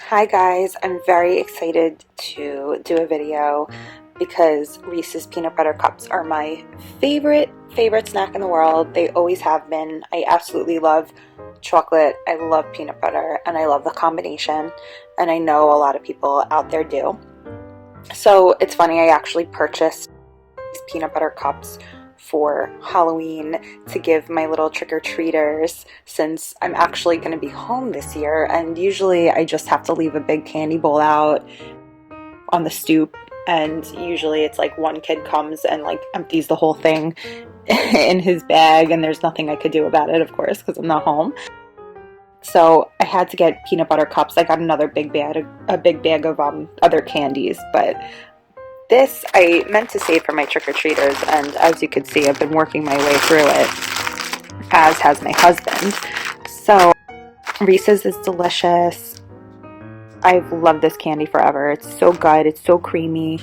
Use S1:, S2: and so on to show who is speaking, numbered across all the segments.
S1: Hi guys, I'm very excited to do a video because Reese's Peanut Butter Cups are my favorite snack in the world. They always have been. I absolutely love chocolate, I love peanut butter, and I love the combination, and I know a lot of people out there do. So it's funny, I actually purchased these peanut butter cups for Halloween to give my little trick-or-treaters, since I'm actually going to be home this year, and usually I just have to leave a big candy bowl out on the stoop, and usually it's like one kid comes and like empties the whole thing in his bag, and there's nothing I could do about it, of course, because I'm not home. So I had to get peanut butter cups. I got another big bag, of other candies, but this I meant to save for my trick-or-treaters, and as you can see, I've been working my way through it, as has my husband. So Reese's is delicious. I've loved this candy forever. It's so good. It's so creamy.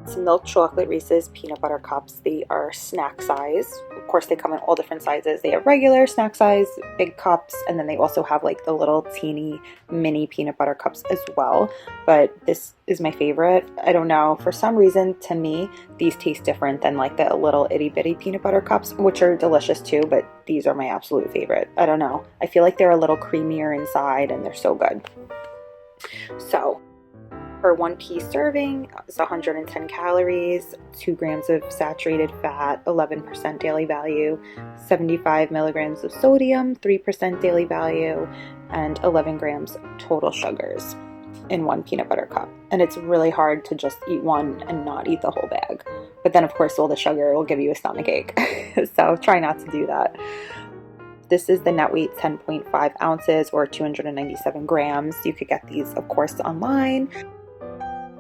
S1: It's milk chocolate Reese's Peanut Butter Cups. They are snack size. Of course, they come in all different sizes. They have regular snack size, big cups, and then they also have like the little teeny mini peanut butter cups as well. But this is my favorite. I don't know, for some reason, to me, these taste different than like the little itty bitty peanut butter cups, which are delicious too, but these are my absolute favorite. I don't know. I feel like they're a little creamier inside and they're so good. So, for one piece serving, it's 110 calories, 2 grams of saturated fat, 11% daily value, 75 milligrams of sodium, 3% daily value, and 11 grams total sugars in one peanut butter cup. And it's really hard to just eat one and not eat the whole bag. But then, of course, all the sugar will give you a stomach ache. So try not to do that. This is the net weight, 10.5 ounces or 297 grams. You could get these, of course, online.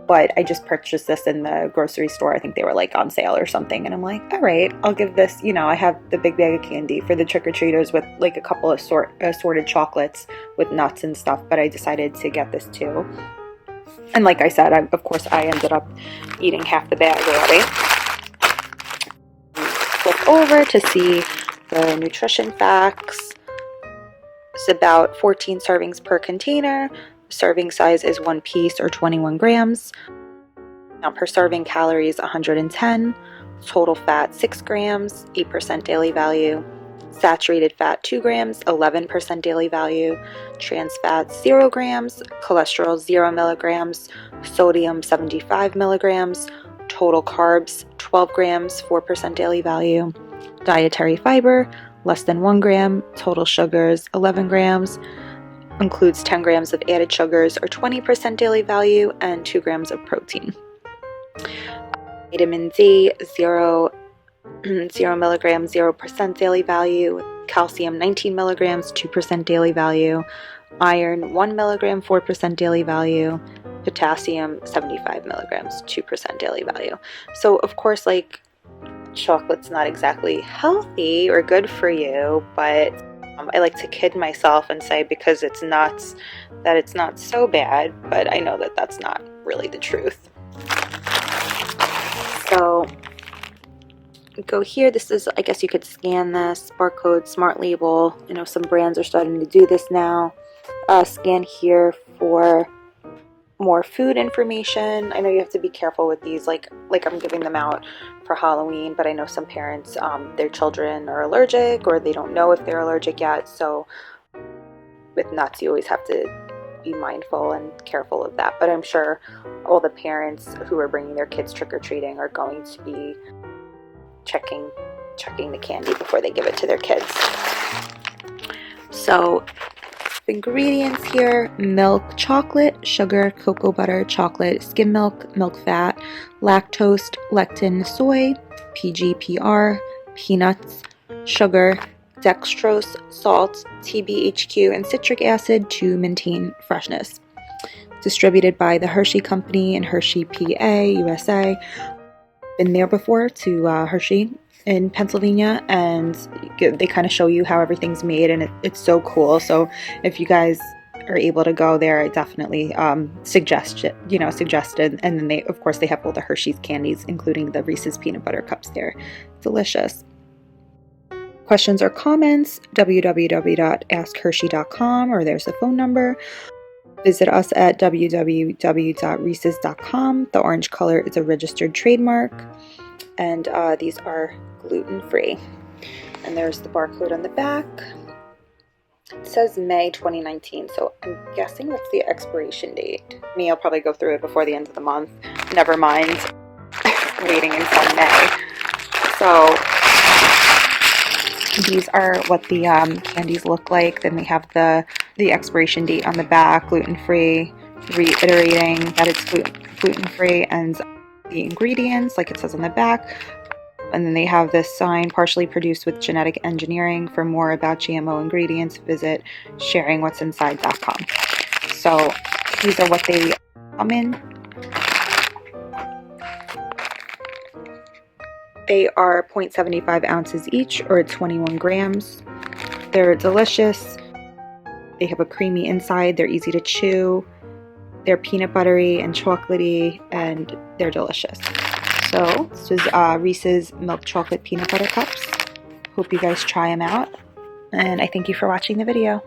S1: But I just purchased this in the grocery store. I think they were like on sale or something. And I'm like, all right, I'll give this, I have the big bag of candy for the trick-or-treaters with like a couple of assorted chocolates with nuts and stuff. But I decided to get this too. And like I said, of course, I ended up eating half the bag already. Flip over to see the nutrition facts. It's about 14 servings per container. Serving size is 1 piece or 21 grams. Now per serving, calories 110. Total fat 6 grams, 8% daily value. Saturated fat 2 grams, 11% daily value. Trans fats 0 grams. Cholesterol 0 milligrams. Sodium 75 milligrams. Total carbs 12 grams, 4% daily value. Dietary fiber less than 1 gram. Total sugars 11 grams. Includes 10 grams of added sugars or 20% daily value, and 2 grams of protein. Vitamin D, 0 milligrams, 0% daily value. Calcium, 19 milligrams, 2% daily value. Iron, 1 milligram, 4% daily value. Potassium, 75 milligrams, 2% daily value. So, of course, like, chocolate's not exactly healthy or good for you, but I like to kid myself and say because it's nuts that it's not so bad, but I know that that's not really the truth. So go here. This is, I guess you could scan this barcode, smart label. I know some brands are starting to do this now. Scan here for more food information. I know you have to be careful with these, like I'm giving them out for Halloween, but I know some parents, their children are allergic or they don't know if they're allergic yet. So with nuts, you always have to be mindful and careful of that. But I'm sure all the parents who are bringing their kids trick-or-treating are going to be checking the candy before they give it to their kids. So ingredients here: milk, chocolate, sugar, cocoa butter, chocolate, skim milk, milk fat, lactose, lectin, soy, PGPR, peanuts, sugar, dextrose, salt, TBHQ, and citric acid to maintain freshness. Distributed by the Hershey Company in Hershey, PA, USA. Been there before to Hershey in Pennsylvania, and they kind of show you how everything's made, and it's so cool. So if you guys are able to go there, I definitely suggest it. And then they have all the Hershey's candies, including the Reese's Peanut Butter Cups there. Delicious. Questions or comments, www.askhershey.com, or there's the phone number. Visit us at www.reeses.com. The orange color is a registered trademark, and these are gluten-free. And there's the barcode on the back. It says May 2019, so I'm guessing that's the expiration date. Me, I'll probably go through it before the end of the month. Never mind waiting until May. So these are what the candies look like. Then they have the expiration date on the back, gluten-free, reiterating that it's gluten-free, and the ingredients like it says on the back. And then they have this sign, partially produced with genetic engineering. For more about GMO ingredients, visit sharingwhatsinside.com. So these are what they come in. They are 0.75 ounces each, or 21 grams. They're delicious. They have a creamy inside. They're easy to chew. They're peanut buttery and chocolatey, and they're delicious. So this is Reese's Milk Chocolate Peanut Butter Cups. Hope you guys try them out, and I thank you for watching the video.